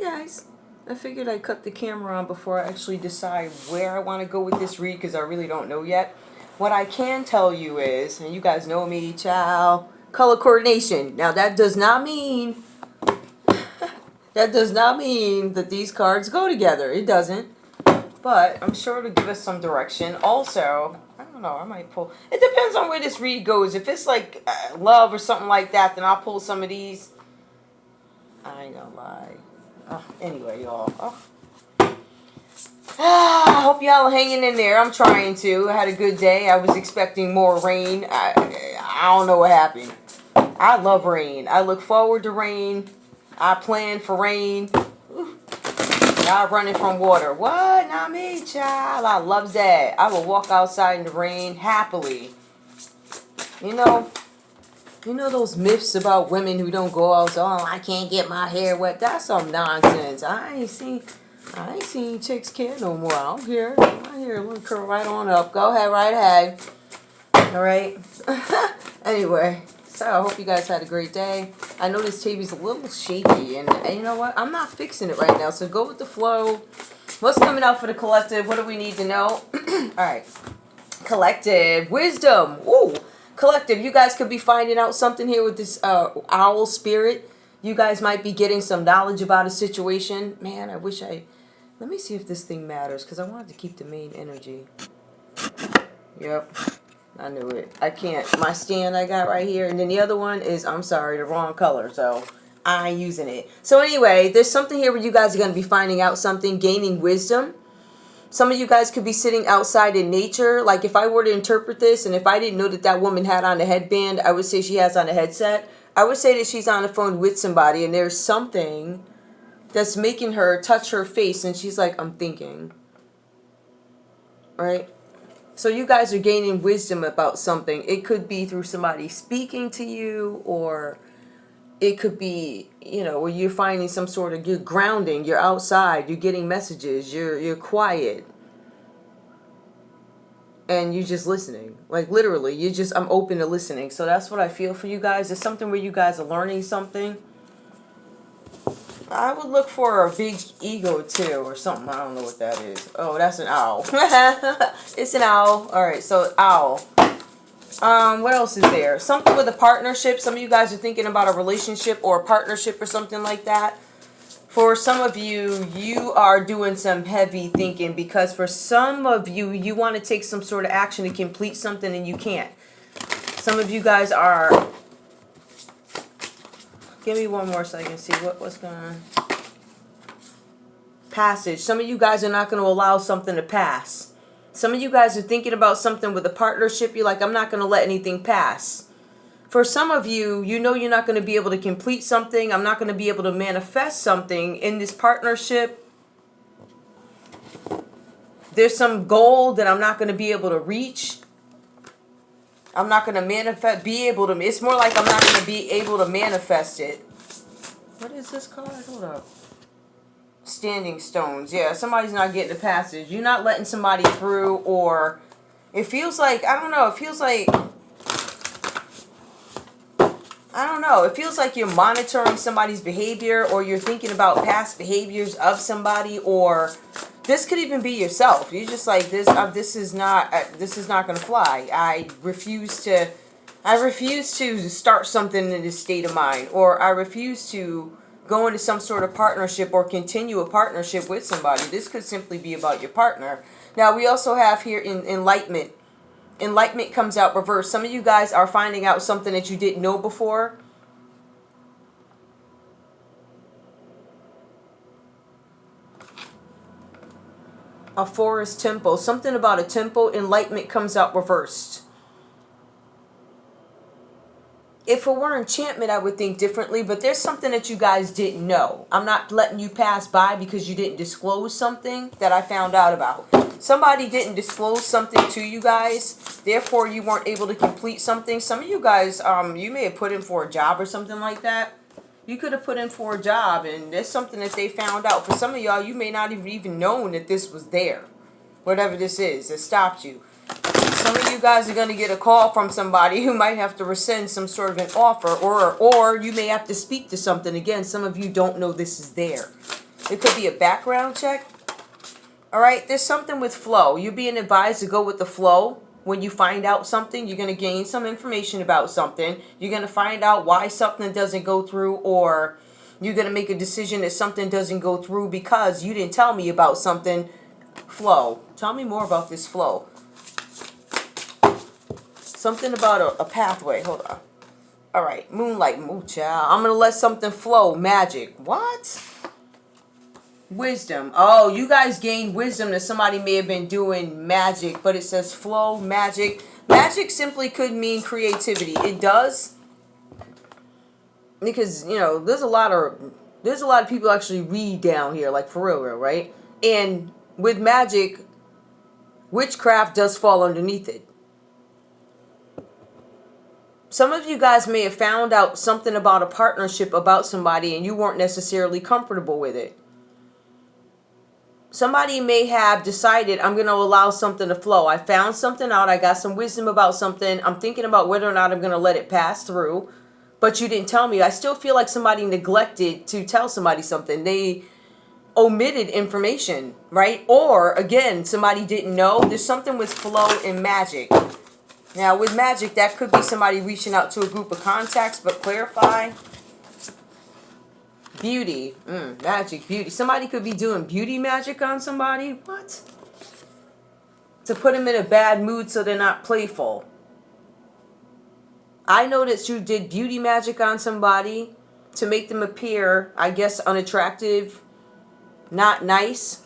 guys, I figured I'd cut the camera on before I actually decide where I want to go with this read, because I really don't know yet. What I can tell you is, and you guys know me, ciao, color coordination. Now that does not mean that these cards go together. It doesn't. But I'm sure it'll give us some direction. Also, I don't know, I might pull. It depends on where this read goes. If it's like love or something like that, then I'll pull some of these. I ain't gonna lie. Anyway, y'all. I hope y'all are hanging in there. I'm trying to. I had a good day. I was expecting more rain. I don't know what happened. I love rain. I look forward to rain. I plan for rain. Y'all running from water. What? Not me, child. I love that. I will walk outside in the rain happily. You know those myths about women who don't go out. Oh, I can't get my hair wet. That's some nonsense. I ain't seen chicks care no more. I don't care. My hair will curl right on up. Go ahead, right ahead. All right. Anyway, so I hope you guys had a great day. I know this TV's a little shaky, and you know what? I'm not fixing it right now, so go with the flow. What's coming out for the collective? What do we need to know? All right. Collective wisdom. Ooh. Collective, you guys could be finding out something here with this owl spirit. You guys might be getting some knowledge about a situation. Man, I wish let me see if this thing matters, because I wanted to keep the main energy. Yep. I knew it. I can't. My stand I got right here. And then the other one is, I'm sorry, the wrong color. So I ain't using it. So anyway, there's something here where you guys are going to be finding out something, gaining wisdom. Some of you guys could be sitting outside in nature. Like if I were to interpret this, and if I didn't know that woman had on a headband, I would say she has on a headset. I would say that she's on the phone with somebody, and there's something that's making her touch her face, and she's like, I'm thinking. Right? So you guys are gaining wisdom about something. It could be through somebody speaking to you, or it could be, where you're finding some sort of, you're grounding, you're outside, you're getting messages, you're quiet. And you're just listening. Like literally, I'm open to listening. So that's what I feel for you guys. It's something where you guys are learning something. I would look for a big ego too, or something. I don't know what that is. Oh, that's an owl. It's an owl. All right, so owl. What else is there? Something with a partnership. Some of you guys are thinking about a relationship or a partnership or something like that. For some of you, you are doing some heavy thinking, because for some of you, you want to take some sort of action to complete something and you can't. Some of you guys are... Give me one more so I can see what's going on. Passage. Some of you guys are not going to allow something to pass. Some of you guys are thinking about something with a partnership. You're like, I'm not going to let anything pass. For some of you, you're not going to be able to complete something. I'm not going to be able to manifest something in this partnership. There's some goal that I'm not going to be able to reach. I'm not going to it's more like I'm not going to be able to manifest it. What is this card? Hold up. Standing stones. Yeah, somebody's not getting the passage. You're not letting somebody through, or it feels like, I don't know, it feels like you're monitoring somebody's behavior, or you're thinking about past behaviors of somebody, or this could even be yourself. You're just like, this is not going to fly. I refuse to start something in this state of mind, or I refuse to go into some sort of partnership or continue a partnership with somebody. This could simply be about your partner. Now, we also have here enlightenment. Enlightenment comes out reverse. Some of you guys are finding out something that you didn't know before. A forest temple. Something about a temple. Enlightenment comes out reversed. If it were enchantment, I would think differently, but there's something that you guys didn't know. I'm not letting you pass by because you didn't disclose something that I found out about. Somebody didn't disclose something to you guys, therefore you weren't able to complete something. Some of you guys, you may have put in for a job or something like that. You could have put in for a job, and there's something that they found out. For some of y'all, you may not have even known that this was there. Whatever this is that stopped you. Some of you guys are going to get a call from somebody who might have to rescind some sort of an offer, or you may have to speak to something. Again, some of you don't know this is there. It could be a background check. All right, there's something with flow. You're being advised to go with the flow. When you find out something, you're going to gain some information about something. You're going to find out why something doesn't go through, or you're going to make a decision that something doesn't go through because you didn't tell me about something. Flow. Tell me more about this flow. Something about a pathway. Hold on. All right, moonlight. Ooh, child. I'm going to let something flow. Magic. What? Wisdom. Oh, you guys gained wisdom that somebody may have been doing magic, but it says flow, magic. Magic simply could mean creativity. It does, because you know there's a lot of people actually read down here, like for real, right? And with magic, witchcraft does fall underneath it. Some of you guys may have found out something about a partnership about somebody, and you weren't necessarily comfortable with it. Somebody may have decided, I'm going to allow something to flow. I found something out. I got some wisdom about something. I'm thinking about whether or not I'm going to let it pass through. But you didn't tell me. I still feel like somebody neglected to tell somebody something. They omitted information, right? Or, again, somebody didn't know. There's something with flow and magic. Now, with magic, that could be somebody reaching out to a group of contacts, but clarify. Beauty. Magic, beauty. Somebody could be doing beauty magic on somebody. What? To put them in a bad mood so they're not playful. I know that you did beauty magic on somebody to make them appear, I guess, unattractive, not nice.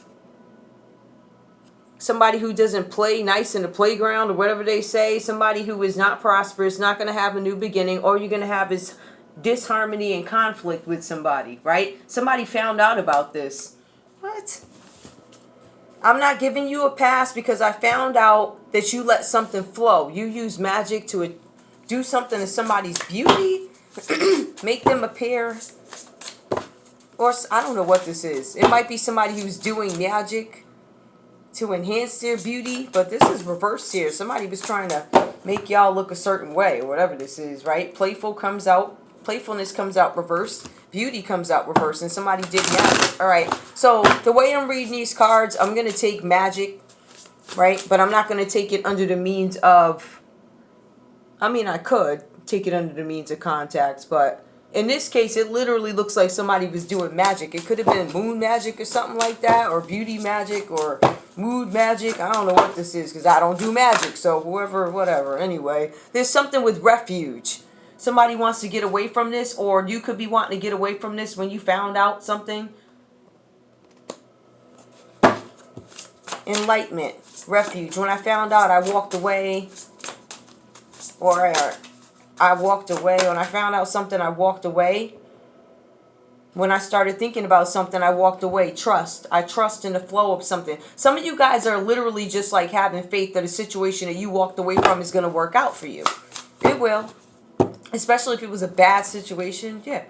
Somebody who doesn't play nice in the playground or whatever they say. Somebody who is not prosperous, not going to have a new beginning. All you're going to have is disharmony and conflict with somebody, right? Somebody found out about this. What? I'm not giving you a pass because I found out that you let something flow. You use magic to do something to somebody's beauty, make them appear, or I don't know what this is. It might be somebody who's doing magic to enhance their beauty, but this is reversed here. Somebody was trying to make y'all look a certain way, or whatever this is, right? Playfulness comes out reversed. Beauty comes out reversed, and somebody did magic. All right, so the way I'm reading these cards, I'm going to take magic, right? But I'm not going to take it under the means of, I mean, I could take it under the means of contacts, but in this case, it literally looks like somebody was doing magic. It could have been moon magic or something like that, or beauty magic, or mood magic. I don't know what this is because I don't do magic, so whoever, whatever. Anyway, there's something with refuge. Somebody wants to get away from this, or you could be wanting to get away from this when you found out something. Enlightenment, refuge. When I found out, I walked away, or I walked away. When I found out something, I walked away. When I started thinking about something, I walked away. Trust. I trust in the flow of something. Some of you guys are literally just like having faith that a situation that you walked away from is going to work out for you. It will. Especially if it was a bad situation. Yeah.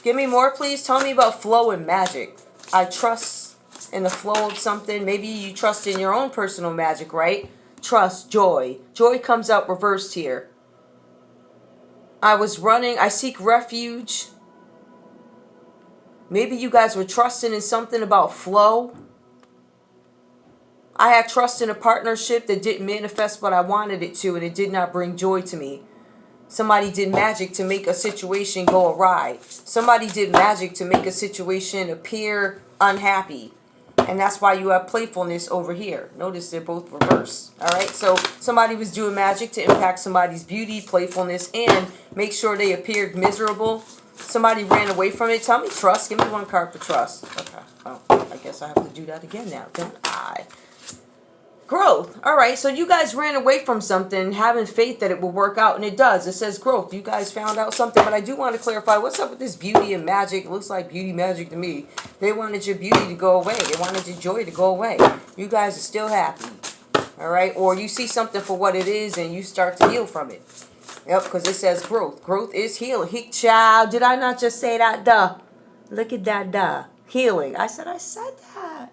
Give me more, please. Tell me about flow and magic. I trust in the flow of something. Maybe you trust in your own personal magic, right? Trust, joy. Joy comes out reversed here. I was running. I seek refuge. Maybe you guys were trusting in something about flow. I had trust in a partnership that didn't manifest what I wanted it to, and it did not bring joy to me. Somebody did magic to make a situation go awry. Somebody did magic to make a situation appear unhappy. And that's why you have playfulness over here. Notice they're both reversed. All right, so somebody was doing magic to impact somebody's beauty, playfulness, and make sure they appeared miserable. Somebody ran away from it. Tell me trust. Give me one card for trust. Okay. Oh, I guess I have to do that again now, don't I? Growth. All right, so you guys ran away from something, having faith that it will work out, and it does. It says growth. You guys found out something, but I do want to clarify, what's up with this beauty and magic? It looks like beauty magic to me. They wanted your beauty to go away. They wanted your joy to go away. You guys are still happy. All right, or you see something for what it is, and you start to heal from it. Yep, because it says growth. Growth is healing. Child, did I not just say that? Duh. Look at that, duh. Healing. I said that.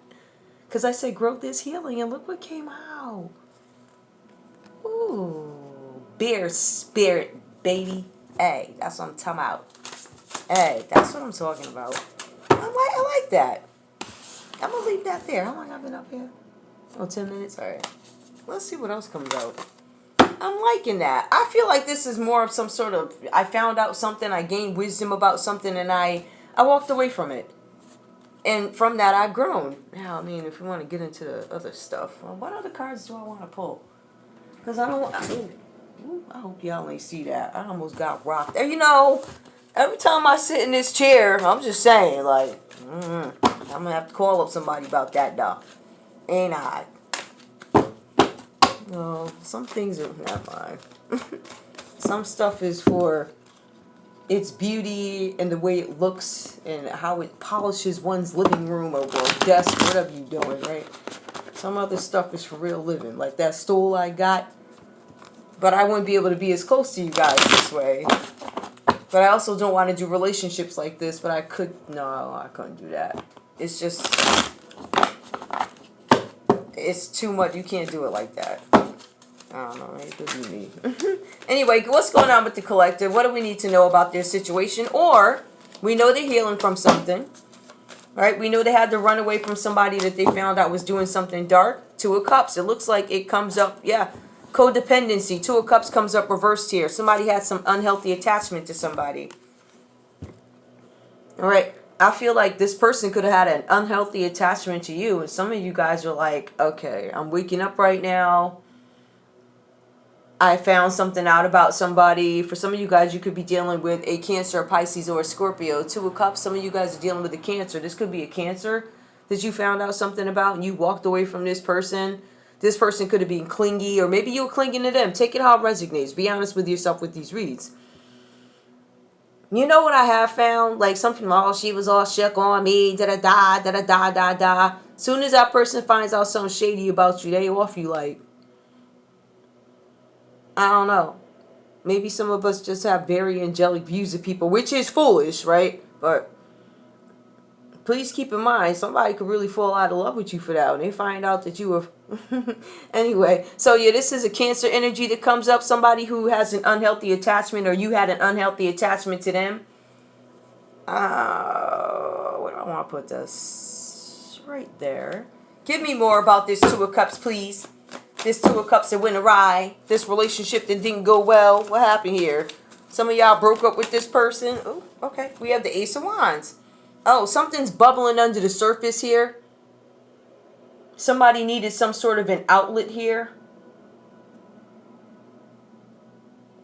Because I said growth is healing, and look what came out. Ooh. Beer spirit, baby. Hey, that's what I'm talking about. Hey, that's what I'm talking about. I like that. I'm going to leave that there. How long have I been up here? Oh, 10 minutes? All right. Let's see what else comes out. I'm liking that. I feel like this is more of some sort of, I found out something, I gained wisdom about something, and I walked away from it. And from that, I've grown. Now, I mean, if we want to get into the other stuff, well, what other cards do I want to pull? Because I don't, I hope y'all ain't see that. I almost got rocked. And you know, every time I sit in this chair, I'm just saying, like, I'm going to have to call up somebody about that, though. Ain't I? No, some things are, never mind. Some stuff is for its beauty and the way it looks and how it polishes one's living room or desk, whatever you're doing, right? Some other stuff is for real living, like that stool I got. But I wouldn't be able to be as close to you guys this way. But I also don't want to do relationships like this, but I could, no, I couldn't do that. It's just, it's too much. You can't do it like that. I don't know. It could be me. Anyway, what's going on with the collective? What do we need to know about their situation? Or we know they're healing from something, right? We know they had to run away from somebody that they found out was doing something dark. Two of Cups. It looks like it comes up, yeah. Codependency. Two of Cups comes up reversed here. Somebody had some unhealthy attachment to somebody. All right. I feel like this person could have had an unhealthy attachment to you. And some of you guys are like, okay, I'm waking up right now. I found something out about somebody. For some of you guys, you could be dealing with a Cancer, a Pisces, or a Scorpio. Two of Cups, some of you guys are dealing with a Cancer. This could be a Cancer that you found out something about and you walked away from this person. This person could have been clingy, or maybe you were clinging to them. Take it how it resonates. Be honest with yourself with these reads. You know what I have found? Like something, oh, she was all shook on me, da-da-da, da-da-da, da-da. Soon as that person finds out something shady about you, they off you like, I don't know. Maybe some of us just have very angelic views of people, which is foolish, right? But please keep in mind, somebody could really fall out of love with you for that when they find out that you were... Anyway, so yeah, this is a Cancer energy that comes up. Somebody who has an unhealthy attachment, or you had an unhealthy attachment to them. Where do I want to put this? Right there. Give me more about this Two of Cups, please. This Two of Cups that went awry. This relationship that didn't go well. What happened here? Some of y'all broke up with this person. Oh, okay. We have the Ace of Wands. Oh, something's bubbling under the surface here. Somebody needed some sort of an outlet here.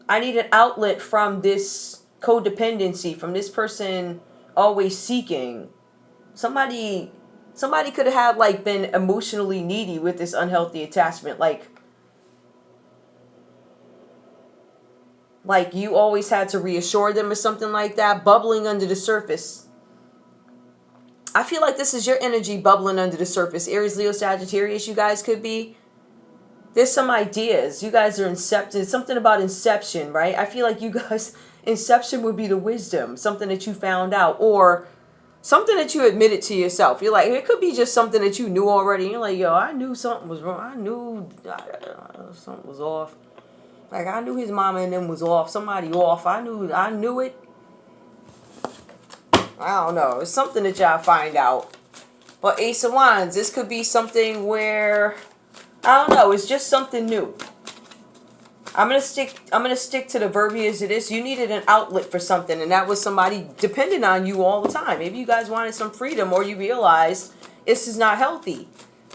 I need an outlet from this codependency, from this person always seeking. Somebody could have had, like, been emotionally needy with this unhealthy attachment. Like you always had to reassure them or something like that, bubbling under the surface. I feel like this is your energy bubbling under the surface. Aries, Leo, Sagittarius, you guys could be. There's some ideas. You guys are incepted. Something about inception, right? I feel like you guys, inception would be the wisdom. Something that you found out. Or something that you admitted to yourself. You're like, it could be just something that you knew already. You're like, yo, I knew something was wrong. I knew something was off. Like, I knew his mama and them was off. Somebody off. I knew it. I don't know. It's something that y'all find out. But Ace of Wands, this could be something where, I don't know, it's just something new. I'm gonna stick to the verbiage of this. You needed an outlet for something, and that was somebody dependent on you all the time. Maybe you guys wanted some freedom, or you realized this is not healthy.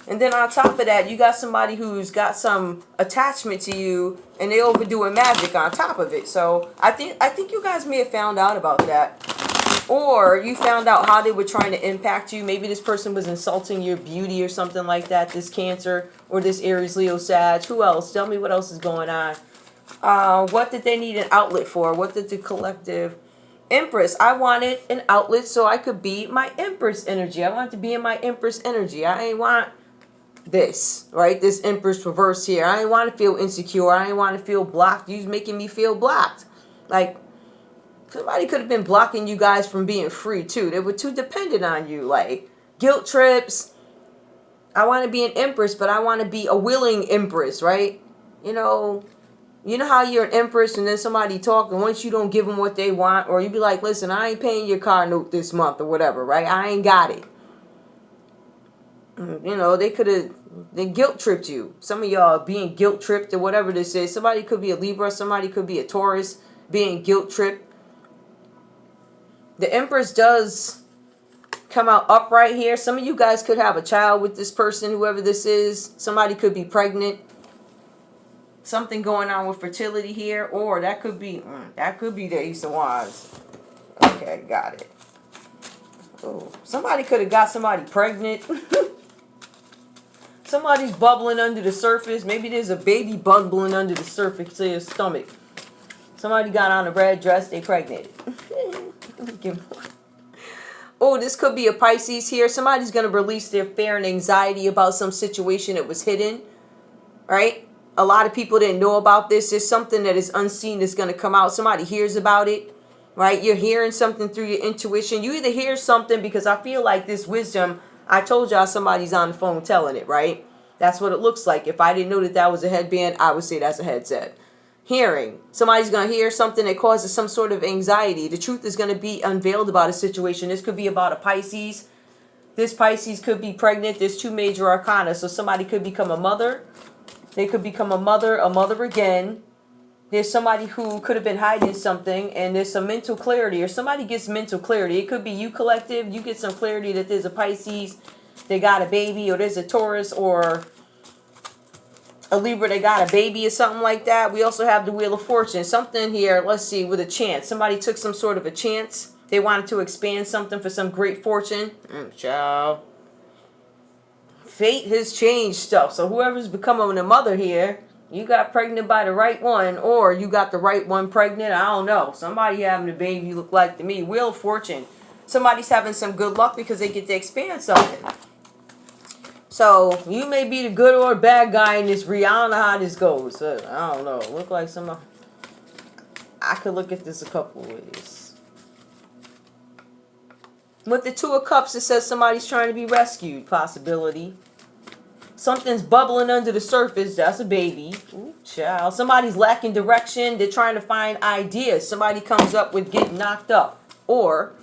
And then on top of that, you got somebody who's got some attachment to you, and they overdoing magic on top of it. So I think you guys may have found out about that. Or you found out how they were trying to impact you. Maybe this person was insulting your beauty or something like that. This Cancer or this Aries, Leo, Sag. Who else? Tell me what else is going on. What did they need an outlet for? What did the collective... Empress. I wanted an outlet so I could be my Empress energy. I wanted to be in my Empress energy. I ain't want this, right? This Empress reverse here. I ain't want to feel insecure. I ain't want to feel blocked. You're making me feel blocked. Like... somebody could have been blocking you guys from being free, too. They were too dependent on you. Like, guilt trips. I want to be an Empress, but I want to be a willing Empress, right? You know, You know how you're an empress and then somebody talk, and once you don't give them what they want, or you be like, listen, I ain't paying your car note this month or whatever, right? I ain't got it. You know, they guilt tripped you. Some of y'all being guilt tripped or whatever this is. Somebody could be a Libra, somebody could be a Taurus being guilt tripped. The Empress does come out upright here. Some of you guys could have a child with this person, whoever this is. Somebody could be pregnant. Something going on with fertility here, or that could be the Ace of Wands. Okay, got it. Oh, somebody could have got somebody pregnant. Somebody's bubbling under the surface. Maybe there's a baby bubbling under the surface of your stomach. Somebody got on a red dress, they pregnant. Oh, this could be a Pisces here. Somebody's going to release their fear and anxiety about some situation that was hidden, right? A lot of people didn't know about this. There's something that is unseen that's going to come out. Somebody hears about it, right? You're hearing something through your intuition. You either hear something because I feel like this wisdom, I told y'all somebody's on the phone telling it, right? That's what it looks like. If I didn't know that that was a headband, I would say that's a headset. Hearing. Somebody's going to hear something that causes some sort of anxiety. The truth is going to be unveiled about a situation. This could be about a Pisces. This Pisces could be pregnant. There's 2 major arcana. So somebody could become a mother. They could become a mother again. There's somebody who could have been hiding something, and there's some mental clarity, or somebody gets mental clarity. It could be you collective. You get some clarity that there's a Pisces, they got a baby, or there's a Taurus, or a Libra, they got a baby or something like that. We also have the Wheel of Fortune. Something here, let's see, with a chance. Somebody took some sort of a chance. They wanted to expand something for some great fortune. Child. Fate has changed stuff. So whoever's becoming a mother here, you got pregnant by the right one, or you got the right one pregnant. I don't know. Somebody having a baby look like to me. Wheel of Fortune. Somebody's having some good luck because they get to expand something. So you may be the good or bad guy in this read. I don't know how this goes. I don't know. Look like somebody. I could look at this a couple of ways. With the 2 of Cups, it says somebody's trying to be rescued. Possibility. Something's bubbling under the surface. That's a baby. Ooh, child. Somebody's lacking direction. They're trying to find ideas. Somebody comes up with getting knocked up. Or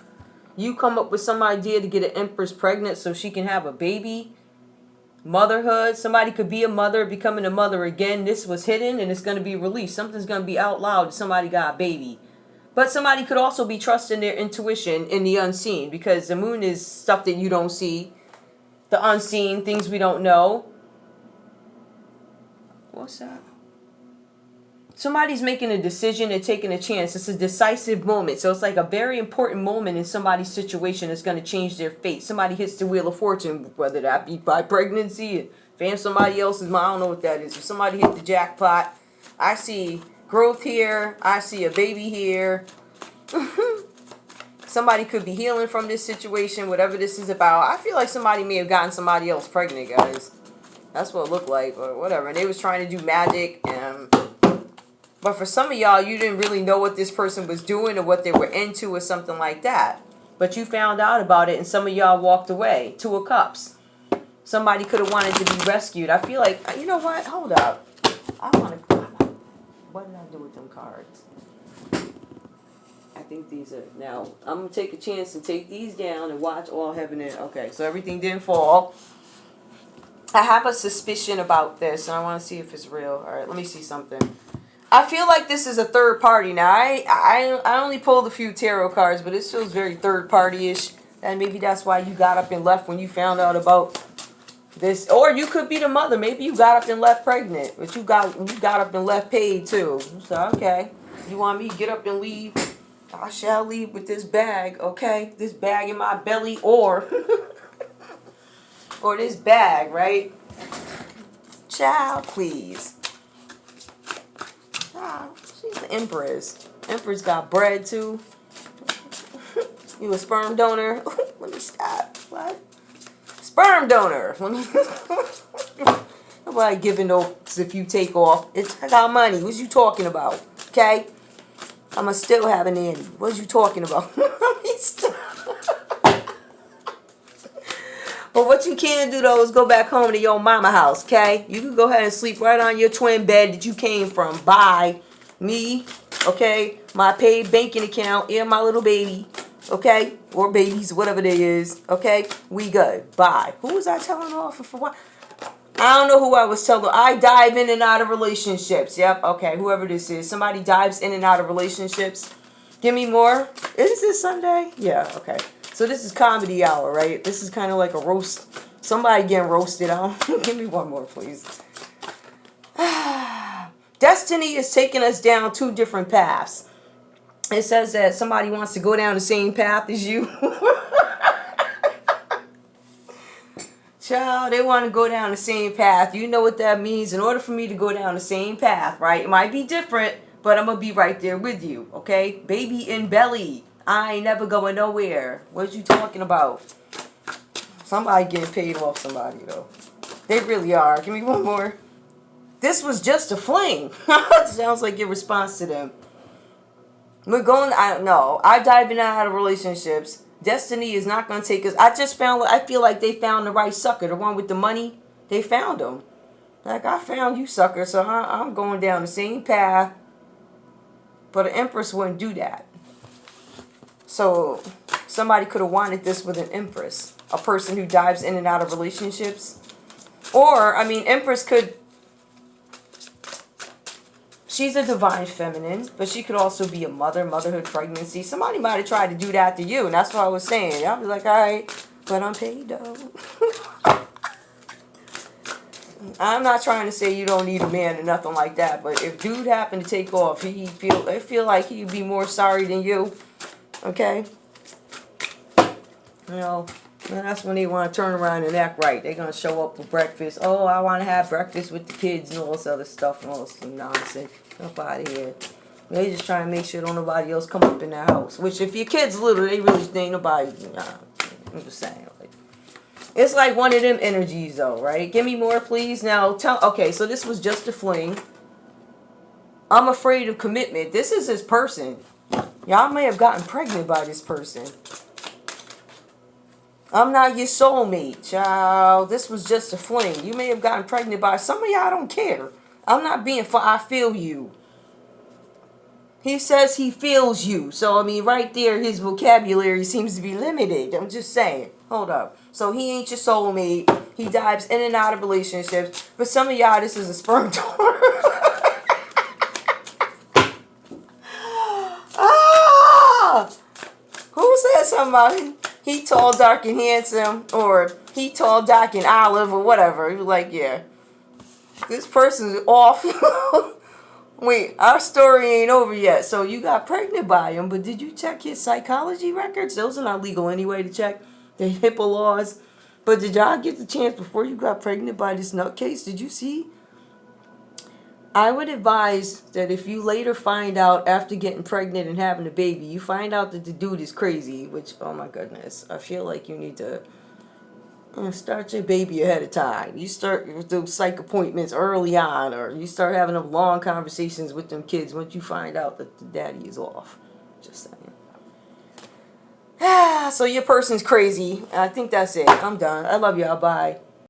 you come up with some idea to get an Empress pregnant so she can have a baby. Motherhood. Somebody could be a mother, becoming a mother again. This was hidden and it's going to be released. Something's going to be out loud. Somebody got a baby. But somebody could also be trusting their intuition in the unseen, because the moon is stuff that you don't see. The unseen, things we don't know. What's that? Somebody's making a decision and taking a chance. It's a decisive moment. So it's like a very important moment in somebody's situation that's going to change their fate. Somebody hits the Wheel of Fortune, whether that be by pregnancy, fam somebody else's mom. I don't know what that is. If somebody hit the jackpot, I see growth here. I see a baby here. Somebody could be healing from this situation, whatever this is about. I feel like somebody may have gotten somebody else pregnant, guys. That's what it looked like, or whatever. And they was trying to do magic. But for some of y'all, you didn't really know what this person was doing or what they were into or something like that. But you found out about it, and some of y'all walked away. 2 of Cups. Somebody could have wanted to be rescued. I feel like, you know what? Hold up. What did I do with them cards? I think these are... Now, I'm going to take a chance and take these down and watch all heaven and... Okay, so everything didn't fall. I have a suspicion about this, and I want to see if it's real. All right, let me see something. I feel like this is a third party. Now, I only pulled a few tarot cards, but this feels very third party-ish. And maybe that's why you got up and left when you found out about this. Or you could be the mother. Maybe you got up and left pregnant, but you got up and left paid too. So, okay. You want me to get up and leave? I shall leave with this bag, okay? This bag in my belly, or or this bag, right? Child, please. She's the Empress. Empress got bread too. You a sperm donor? Let me stop. What? Sperm donor. Nobody giving notes if you take off. I got money. What you talking about? Okay? I'ma still have a nanny. What you talking about? Let me stop. But what you can do though is go back home to your mama house, okay? You can go ahead and sleep right on your twin bed that you came from. Bye. Me, okay? My paid banking account and my little baby, okay? Or babies, whatever they is, okay? We good. Bye. Who was I telling off for what? I don't know who I was telling. I dive in and out of relationships. Yep, okay, whoever this is. Somebody dives in and out of relationships. Give me more. Is this Sunday? Yeah, okay. So this is comedy hour, right? This is kind of like a roast. Somebody getting roasted out. Give me one more, please. Destiny is taking us down two different paths. It says that somebody wants to go down the same path as you. Child, they want to go down the same path. You know what that means. In order for me to go down the same path, right? It might be different, but I'm going to be right there with you, okay? Baby in belly. I ain't never going nowhere. What you talking about? Somebody getting paid off somebody, though. They really are. Give me one more. This was just a fling. Sounds like your response to them. We're going, I don't know. I dive in and out of relationships. Destiny is not going to take us. I feel like they found the right sucker. The one with the money, they found him. Like, I found you, sucker, so I'm going down the same path. But an empress wouldn't do that. So, somebody could have wanted this with an empress. A person who dives in and out of relationships. Or, I mean, empress could... She's a divine feminine, but she could also be a mother, motherhood, pregnancy. Somebody might have tried to do that to you, and that's what I was saying. I was like, all right, but I'm paid, though. I'm not trying to say you don't need a man or nothing like that, but if dude happened to take off, I feel like he'd be more sorry than you, okay? You know, and that's when they want to turn around and act right. They're going to show up for breakfast. Oh, I want to have breakfast with the kids and all this other stuff and all this nonsense. Up out of here. They just trying to make sure don't nobody else come up in their house. Which, if your kid's little, they really ain't nobody. Nah, I'm just saying. Like, it's like one of them energies, though, right? Give me more, please. Now, okay, so this was just a fling. I'm afraid of commitment. This is his person. Y'all may have gotten pregnant by this person. I'm not your soulmate, child. This was just a fling. You may have gotten pregnant by some of y'all. Don't care. I'm not being I feel you. He says he feels you. So, I mean, right there, his vocabulary seems to be limited. I'm just saying. Hold up. So, he ain't your soulmate. He dives in and out of relationships. But some of y'all, this is a sperm donor. Who said something about him? He tall, dark, and handsome. Or he tall, dark, and olive, or whatever. He was like, yeah. This person's off. Wait, our story ain't over yet. So you got pregnant by him, but did you check his psychology records? Those are not legal anyway to check. The HIPAA laws. But did y'all get the chance before you got pregnant by this nutcase? Did you see? I would advise that if you later find out after getting pregnant and having a baby, you find out that the dude is crazy, which, oh my goodness, I feel like you need to start your baby ahead of time. You start with those psych appointments early on, or you start having them long conversations with them kids once you find out that the daddy is off. Just saying. So your person's crazy. I think that's it. I'm done. I love y'all. Bye.